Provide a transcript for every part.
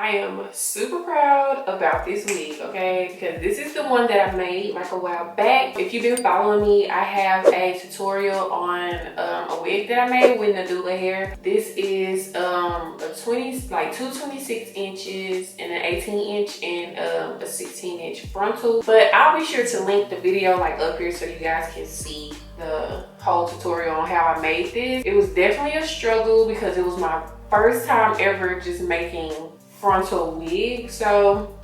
I am super proud about this wig, okay? Because this is the one that I made like a while back. If you've been following me, I have a tutorial on a wig that I made with Nadula hair. This is two 26 inches and an 18 inch and a 16 inch frontal. But I'll be sure to link the video like up here so you guys can see the whole tutorial on how I made this. It was definitely a struggle because it was my first time ever just making frontal wig. So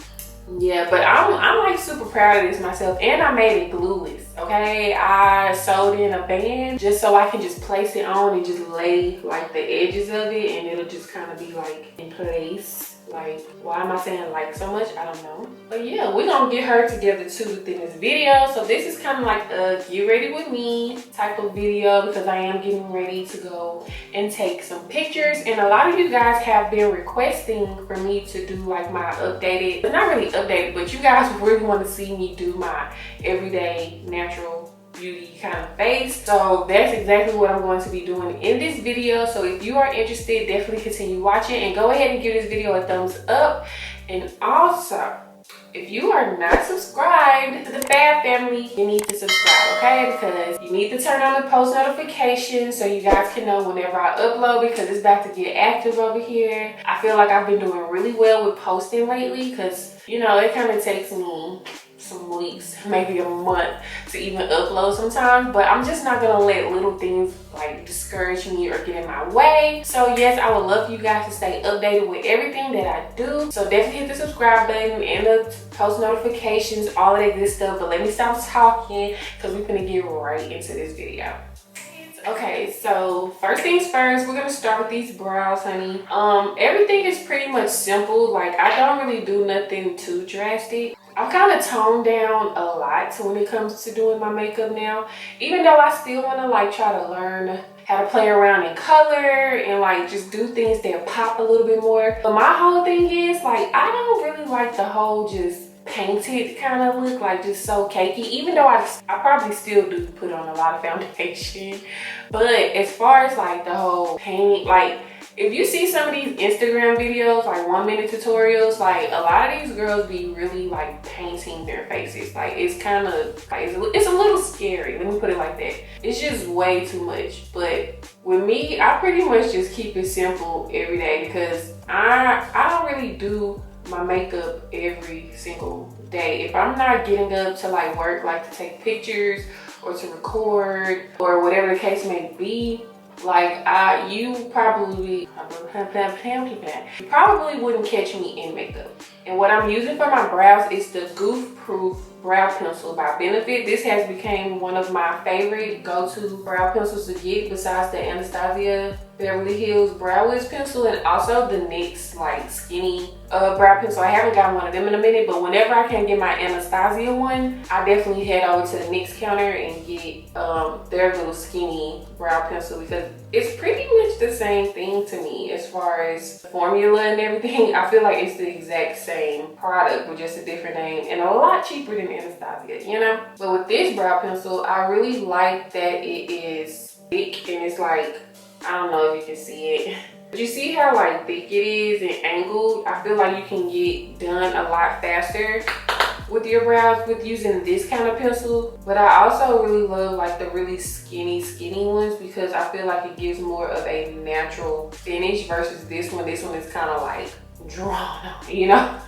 yeah, but I'm like super proud of this myself, and I made it glueless. Okay, I sewed in a band just so I can just place it on and just lay like the edges of it, and it'll just kind of be like in place. Like, why am I saying like so much? I don't know. But yeah, we're gonna get her together too within this video. So this is kind of like a get ready with me type of video because I am getting ready to go and take some pictures. And a lot of you guys have been requesting for me to do like my updated, but not really updated, but you guys really want to see me do my everyday natural beauty kind of face. So that's exactly what I'm going to be doing in this video. So if you are interested, definitely continue watching and go ahead and give this video a thumbs up. And also, if you are not subscribed to the Fab family, you need to subscribe, okay? Because you need to turn on the post notifications so you guys can know whenever I upload, because it's about to get active over here. I feel like I've been doing really well with posting lately because, you know, it kind of takes me some weeks, maybe a month to even upload sometimes, but I'm just not gonna let little things like discourage me or get in my way. So yes, I would love for you guys to stay updated with everything that I do. So definitely hit the subscribe button and the post notifications, all of that good stuff. But let me stop talking because we're gonna get right into this video. Okay, so first things first, we're gonna start with these brows, honey. Everything is pretty much simple. Like, I don't really do nothing too drastic. I'm kind of toned down a lot when it comes to doing my makeup now, even though I still want to like try to learn how to play around in color and like just do things that pop a little bit more. But my whole thing is like, I don't really like the whole just painted kind of look, like just so cakey, even though I probably still do put on a lot of foundation. But as far as like the whole paint, like if you see some of these Instagram videos, like 1-minute tutorials, like a lot of these girls be really like painting their faces. Like it's kind of like, it's a little scary, let me put it like that. It's just way too much. But with me, I pretty much just keep it simple every day because I don't really do my makeup every single day. If I'm not getting up to like work, like to take pictures or to record or whatever the case may be, like you probably wouldn't catch me in makeup. And what I'm using for my brows is the Goof Proof Brow Pencil by Benefit. This has become one of my favorite go-to brow pencils to get, besides the Anastasia Beverly Hills Brow Wiz pencil and also the NYX like skinny brow pencil. I haven't gotten one of them in a minute, but whenever I can get my Anastasia one, I definitely head over to the NYX counter and get their little skinny brow pencil because it's pretty much the same thing to me as far as formula and everything. I feel like it's the exact same product with just a different name and a lot cheaper than Anastasia, you know? But with this brow pencil, I really like that it is thick and it's like, I don't know if you can see it, but you see how like thick it is and angled? I feel like you can get done a lot faster with your brows with using this kind of pencil. But I also really love like the really skinny ones because I feel like it gives more of a natural finish versus this one. This one is kind of like drawn on, you know?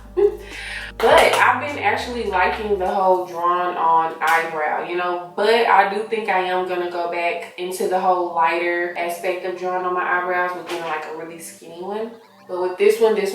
But I've been actually liking the whole drawn on eyebrow, you know, but I do think I am gonna go back into the whole lighter aspect of drawing on my eyebrows with doing like a really skinny one. But with this one gives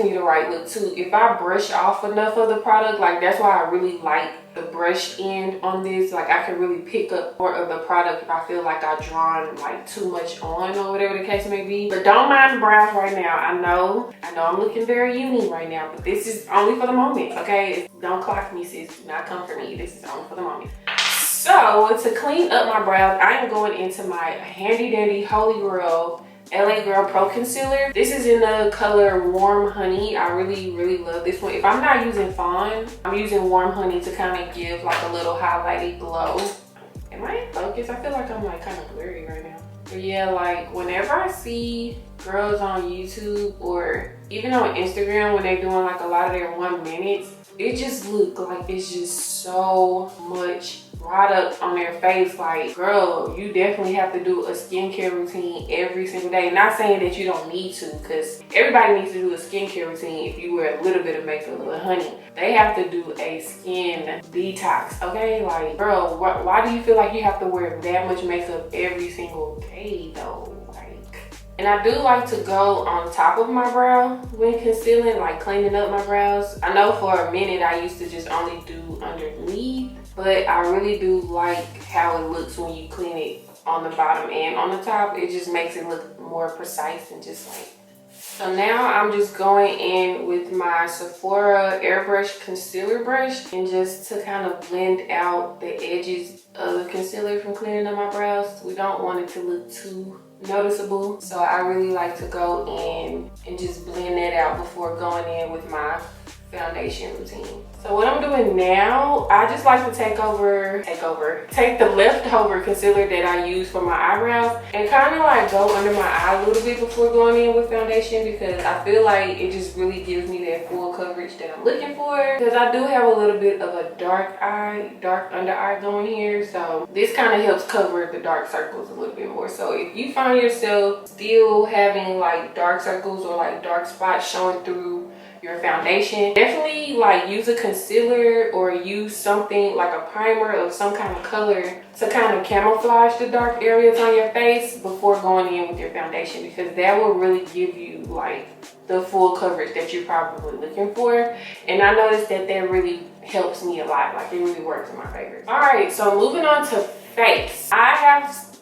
me the right look too. If I brush off enough of the product, like that's why I really like the brush end on this. Like I can really pick up more of the product if I feel like I've drawn like too much on or whatever the case may be. But don't mind the brows right now. I know I'm looking very unique right now, but this is only for the moment, okay? Don't clock me, sis. Do not come for me. This is only for the moment. So to clean up my brows, I am going into my handy dandy Holy Grail LA Girl Pro Concealer. This is in the color Warm Honey. I really love this one. If I'm not using Fawn, I'm using Warm Honey to kind of give like a little highlighted glow. Am I in focus? I feel like I'm like kind of blurry right now. But yeah, like whenever I see girls on YouTube or even on Instagram when they're doing like a lot of their 1 minutes, it just look like it's just so much product on their face. Like, girl, you definitely have to do a skincare routine every single day. Not saying that you don't need to, because everybody needs to do a skincare routine if you wear a little bit of makeup. But honey, they have to do a skin detox, okay? Like, girl, why do you feel like you have to wear that much makeup every single day though? And I do like to go on top of my brow when concealing, like cleaning up my brows. I know for a minute I used to just only do underneath, but I really do like how it looks when you clean it on the bottom and on the top. It just makes it look more precise and just like. So now I'm just going in with my Sephora airbrush concealer brush, and just to kind of blend out the edges of the concealer from cleaning up my brows. We don't want it to look too noticeable, so I really like to go in and just blend that out before going in with my foundation routine. So what I'm doing now, I just like to take the leftover concealer that I use for my eyebrows and kind of like go under my eye a little bit before going in with foundation, because I feel like it just really gives me that full coverage that I'm looking for, because I do have a little bit of a dark under eye going here, so this kind of helps cover the dark circles a little bit more. So if you find yourself still having like dark circles or like dark spots showing through your foundation, definitely like use a concealer or use something like a primer of some kind of color to kind of camouflage the dark areas on your face before going in with your foundation, because that will really give you like the full coverage that you're probably looking for. And I noticed that really helps me a lot. Like, it really works in my favor. All right, so moving on to face.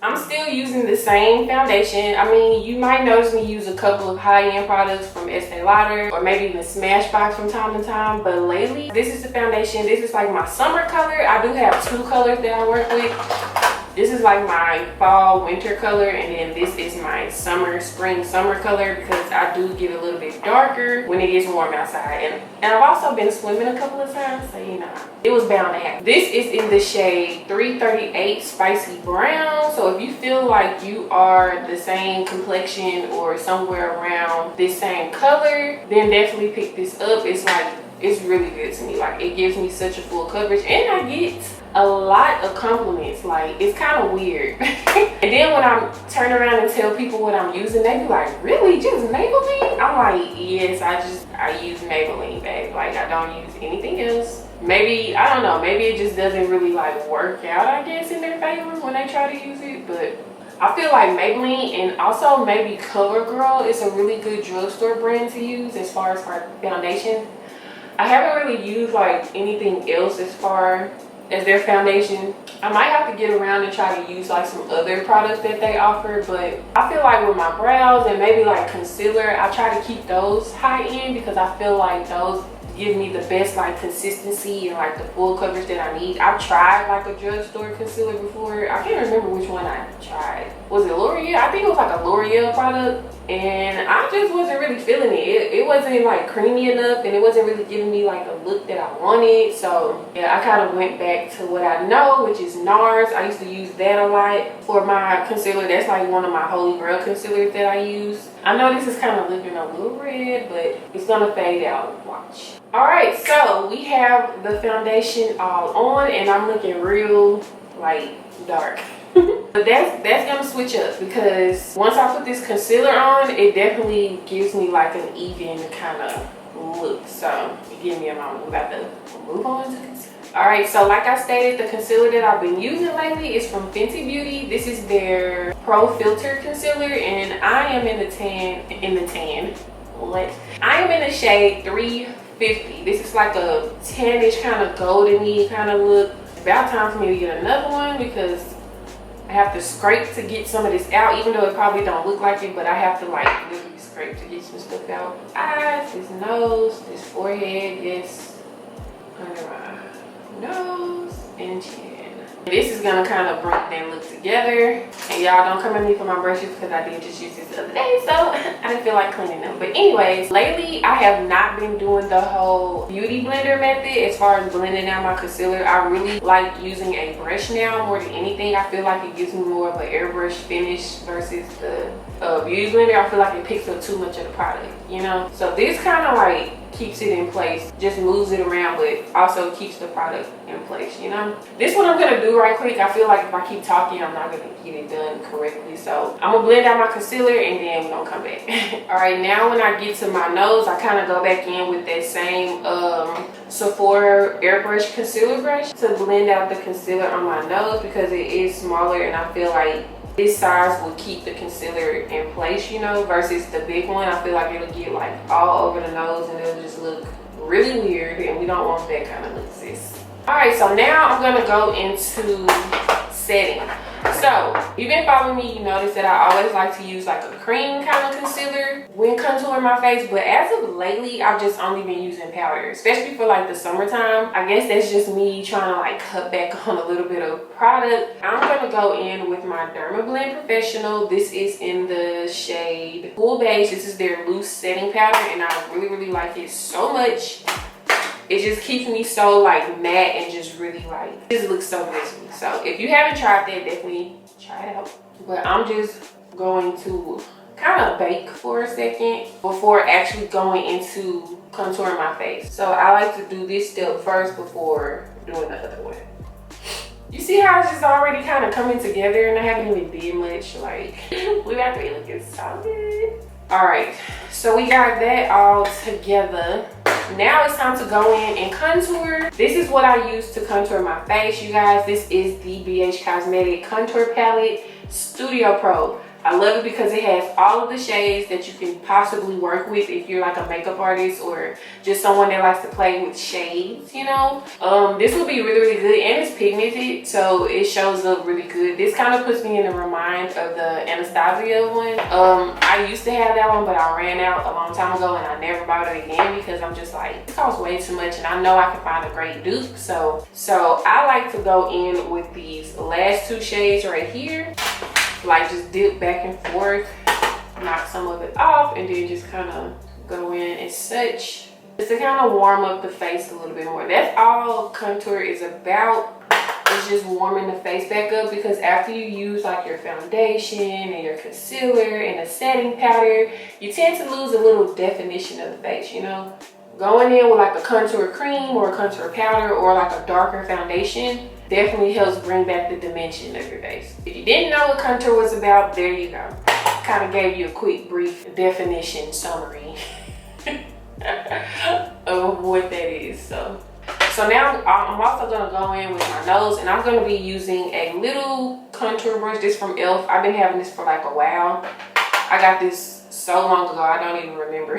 I'm still using the same foundation. I mean, you might notice me use a couple of high-end products from Estee Lauder or maybe even Smashbox from time to time, but lately this is the foundation. This is like my summer color. I do have 2 colors that I work with. This is like my fall winter color, and then this is my spring summer color, because I do get a little bit darker when it gets warm outside. And I've also been swimming a couple of times, so you know, it was bound to happen. This is in the shade 338 Spicy Brown. So if you feel like you are the same complexion or somewhere around this same color, then definitely pick this up. It's really good to me. Like, it gives me such a full coverage, and I get a lot of compliments. Like, it's kind of weird. And then when I turn around and tell people what I'm using, they be like, really, just Maybelline? I'm like, yes, I use Maybelline, babe. Like, I don't use anything else. Maybe, I don't know, maybe it just doesn't really like work out, I guess, in their favor when they try to use it. But I feel like Maybelline, and also maybe CoverGirl, is a really good drugstore brand to use as far as for foundation. I haven't really used like anything else as far as their foundation. I might have to get around and try to use like some other products that they offer, but I feel like with my brows and maybe like concealer, I try to keep those high end, because I feel like those give me the best like consistency and like the full coverage that I need. I've tried like a drugstore concealer before. I can't remember which one I tried. Was it L'Oreal? I think it was like a L'Oreal product, and I just wasn't really feeling it. It wasn't like creamy enough, and it wasn't really giving me like the look that I wanted. So yeah, I kind of went back to what I know, which is NARS. I used to use that a lot for my concealer. That's like one of my holy grail concealers that I use. I know this is kind of looking a little red, but it's gonna fade out. Watch. All right, so we have the foundation all on, and I'm looking real like dark. But that's gonna switch up, because once I put this concealer on, it definitely gives me like an even kind of look. So give me a moment. We're about to move on to concealer. All right, so like I stated, the concealer that I've been using lately is from Fenty Beauty. This is their Pro Filter Concealer, and I am in the tan. I am in the shade 350. This is like a tannish kind of goldeny kind of look. It's about time for me to get another one, because I have to scrape to get some of this out, even though it probably don't look like it, but I have to like literally scrape to get some stuff out. Eyes, this nose, this forehead, yes, under my nose and chin. This is gonna kind of bring that look together. And y'all don't come at me for my brushes because I did just use this the other day, so I didn't feel like cleaning them. But anyways, lately I have not been doing the whole beauty blender method as far as blending out my concealer. I really like using a brush now more than anything. I feel like it gives me more of an airbrush finish versus the beauty blender. I feel like it picks up too much of the product, you know? So this kind of like keeps it in place, just moves it around, but also keeps the product in place, you know? This one I'm gonna do right quick. I feel like if I keep talking, I'm not gonna get it done correctly. So I'm gonna blend out my concealer and then we're gonna come back. All right, now when I get to my nose, I kind of go back in with that same Sephora airbrush concealer brush to blend out the concealer on my nose because it is smaller and I feel like this size will keep the concealer in place, you know, versus the big one. I feel like it'll get like all over the nose and it'll just look really weird, and we don't want that kind of look, sis. All right, so now I'm gonna go into setting. So if you've been following me, you notice that I always like to use like a cream kind of concealer when contouring my face, but as of lately I've just only been using powder, especially for like the summertime. I guess that's just me trying to like cut back on a little bit of product. I'm gonna go in with my Dermablend Professional. This is in the shade Cool Beige. This is their loose setting powder and I really like it so much. It just keeps me so like matte and just really like, it just looks so good to me. So if you haven't tried that, definitely try it out. But I'm just going to kind of bake for a second before actually going into contouring my face. So I like to do this step first before doing the other one. You see how it's just already kind of coming together and I haven't even did much. Like, we got to be looking so good. All right, so we got that all together. Now it's time to go in and contour. This is what I use to contour my face, you guys. This is the BH Cosmetic Contour Palette Studio Pro. I love it because it has all of the shades that you can possibly work with if you're like a makeup artist or just someone that likes to play with shades, you know. This will be really good and it's pigmented, so it shows up really good. This kind of puts me in the remind of the Anastasia one. I used to have that one, but I ran out a long time ago and I never bought it again because I'm just like, it costs way too much and I know I can find a great dupe. So I like to go in with these last two shades right here. Like just dip back and forth, knock some of it off, and then just kind of go in as such, just to kind of warm up the face a little bit more. That's all contour is about. It's just warming the face back up, because after you use like your foundation and your concealer and a setting powder, you tend to lose a little definition of the face, you know. Going in with like a contour cream or a contour powder or like a darker foundation definitely helps bring back the dimension of your face. If you didn't know what contour was about, there you go. Kind of gave you a quick, brief definition summary of what that is. So now I'm also gonna go in with my nose, and I'm gonna be using a little contour brush. This from e.l.f. I've been having this for like a while. I got this so long ago, I don't even remember.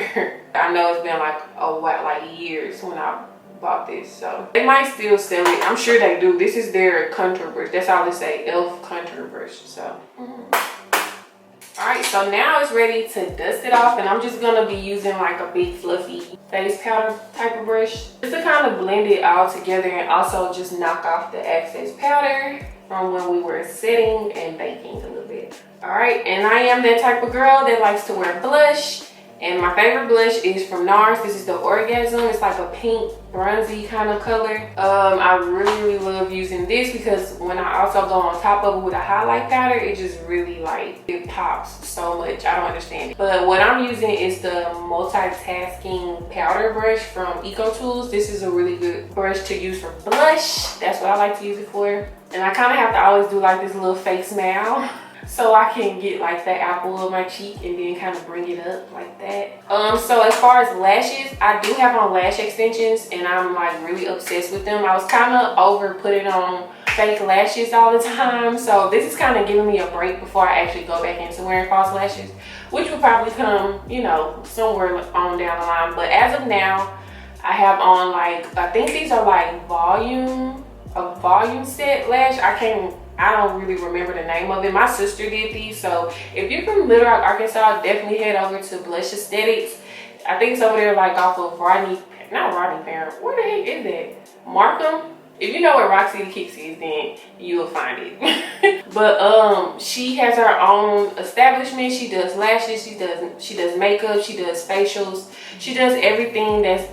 I know it's been like a while, like years when I bought this, so they might still sell it. I'm sure they do. This is their contour brush. That's all they say, e.l.f. contour brush. So all right, so now it's ready to dust it off, and I'm just gonna be using like a big fluffy face powder type of brush just to kind of blend it all together and also just knock off the excess powder from when we were setting and baking a little bit. All right, and I am that type of girl that likes to wear blush. And my favorite blush is from NARS. This is the Orgasm. It's like a pink, bronzy kind of color. I really love using this because when I also go on top of it with a highlight powder, it just really like, it pops so much. I don't understand it. But what I'm using is the multitasking powder brush from Eco Tools. This is a really good brush to use for blush. That's what I like to use it for. And I kind of have to always do like this little fake smile, so I can get like the apple of my cheek and then kind of bring it up like that. So as far as lashes, I do have on lash extensions and I'm like really obsessed with them. I was kind of over putting on fake lashes all the time. So this is kind of giving me a break before I actually go back into wearing false lashes, which will probably come, you know, somewhere on down the line. But as of now, I have on like, I think these are like a volume set lash. I don't really remember the name of it. My sister did these, so if you're from Little Rock, Arkansas, definitely head over to Blush Aesthetics. I think it's over there like off of not Rodney Parent. Where the heck is that? Markham? If you know where Rock City Kicks is, then you'll find it. But she has her own establishment. She does lashes, she does makeup, she does facials, she does everything that's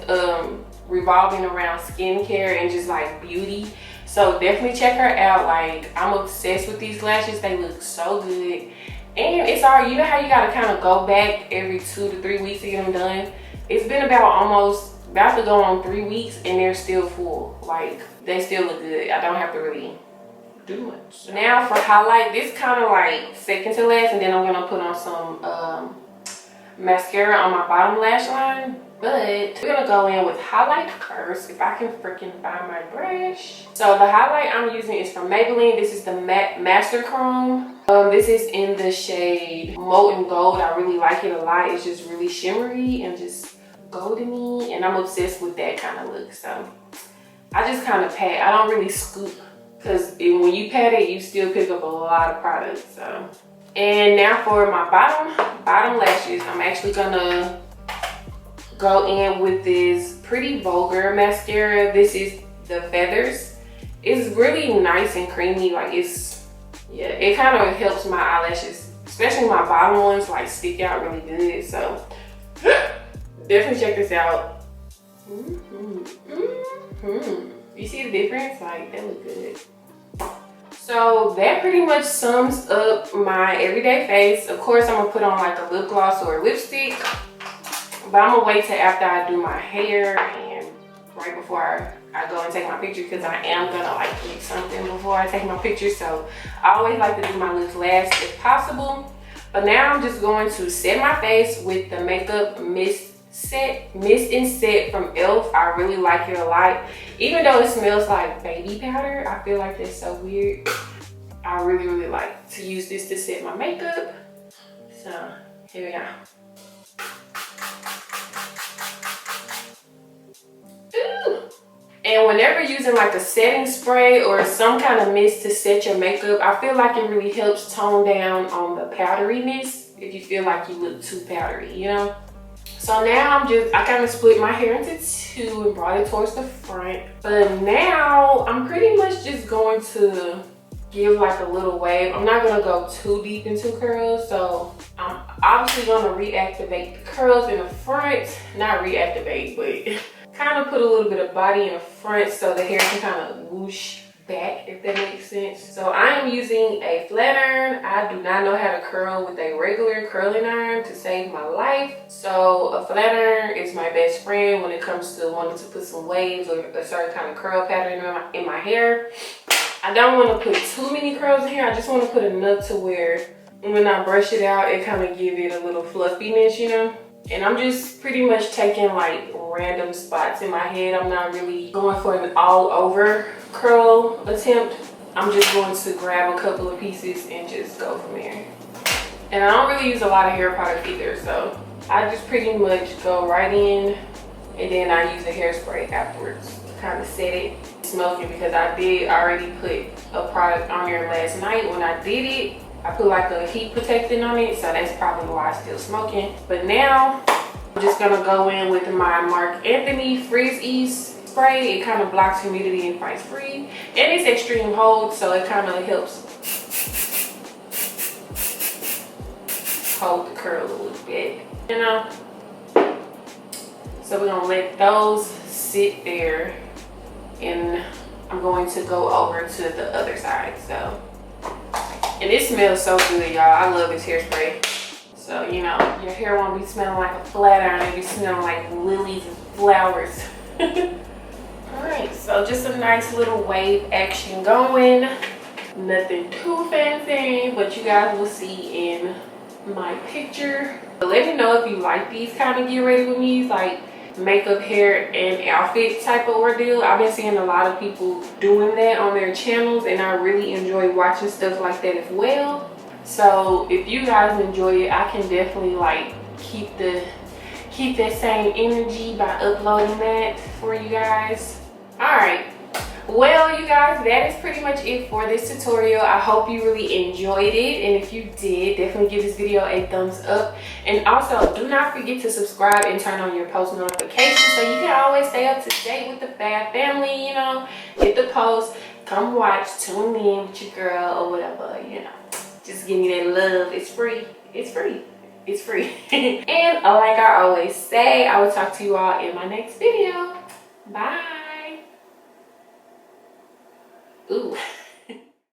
revolving around skincare and just like beauty. So definitely check her out. Like, I'm obsessed with these lashes. They look so good. And it's alright, you know how you gotta kind of go back every 2 to 3 weeks to get them done? It's been about to go on 3 weeks and they're still full. Like, they still look good. I don't have to really do much. Now for highlight, this kind of like second to last, and then I'm gonna put on some mascara on my bottom lash line. But we're gonna go in with highlight first, if I can freaking find my brush. So the highlight I'm using is from Maybelline. This is the Matte Master Chrome. This is in the shade Molten Gold. I really like it a lot. It's just really shimmery and just goldeny, and I'm obsessed with that kind of look. So I just kind of pat. I don't really scoop, because when you pat it, you still pick up a lot of product. So, and now for my bottom lashes, I'm actually gonna go in with this Pretty Vulgar mascara. This is the Feathers. It's really nice and creamy. Like, yeah, it kind of helps my eyelashes, especially my bottom ones, like stick out really good. So definitely check this out. You see the difference? Like, that look good. So that pretty much sums up my everyday face. Of course, I'm gonna put on like a lip gloss or a lipstick, but I'm gonna wait till after I do my hair and right before I go and take my picture, because I am gonna like eat something before I take my picture. So I always like to do my lips last if possible. But now I'm just going to set my face with the Makeup Mist and Set from e.l.f. I really like it a lot. Even though it smells like baby powder, I feel like that's so weird. I really like to use this to set my makeup. So here we go. Ooh. And whenever using like a setting spray or some kind of mist to set your makeup, I feel like it really helps tone down on the powderiness if you feel like you look too powdery, you know? So now I kind of split my hair into two and brought it towards the front. But now I'm pretty much just going to give like a little wave. I'm not gonna go too deep into curls. So I'm obviously gonna reactivate the curls in the front. Not reactivate, but kind of put a little bit of body in the front so the hair can kind of whoosh back, if that makes sense. So I am using a flat iron. I do not know how to curl with a regular curling iron to save my life. So a flat iron is my best friend when it comes to wanting to put some waves or a certain kind of curl pattern in my hair. I don't want to put too many curls in here. I just want to put enough to where when I brush it out, it kind of give it a little fluffiness, you know? And I'm just pretty much taking like random spots in my head. I'm not really going for an all over curl attempt. I'm just going to grab a couple of pieces and just go from there. And I don't really use a lot of hair product either, so I just pretty much go right in and then I use a hairspray afterwards to kind of set it. Smoking, because I did already put a product on there last night. When I did it, I put like a heat protectant on it, so that's probably why it's still smoking. But now I'm just gonna go in with my Marc Anthony Frizz Ease spray. It kind of blocks humidity and fights freeze, and it's extreme hold, so it kind of helps hold the curl a little bit, you know. So we're gonna let those sit there, and I'm going to go over to the other side. So, and it smells so good, y'all. I love this hairspray. So, you know, your hair won't be smelling like a flat iron. It'll be smelling like lilies and flowers. Alright, so just a nice little wave action going. Nothing too fancy, but you guys will see in my picture. But let me know if you like these kind of get ready with me's, like makeup, hair, and outfit type of ordeal. I've been seeing a lot of people doing that on their channels, and I really enjoy watching stuff like that as well. So if you guys enjoy it, I can definitely like keep that same energy by uploading that for you guys. All right, Well, you guys, that is pretty much it for this tutorial. I hope you really enjoyed it, and if you did, definitely give this video a thumbs up. And also, do not forget to subscribe and turn on your post notifications so you can always stay up to date with the Fab family. You know, hit the post, come watch, tune in with your girl or whatever, you know. Just give me that love. It's free. It's free. It's free. And like I always say, I will talk to you all in my next video. Bye. Ooh.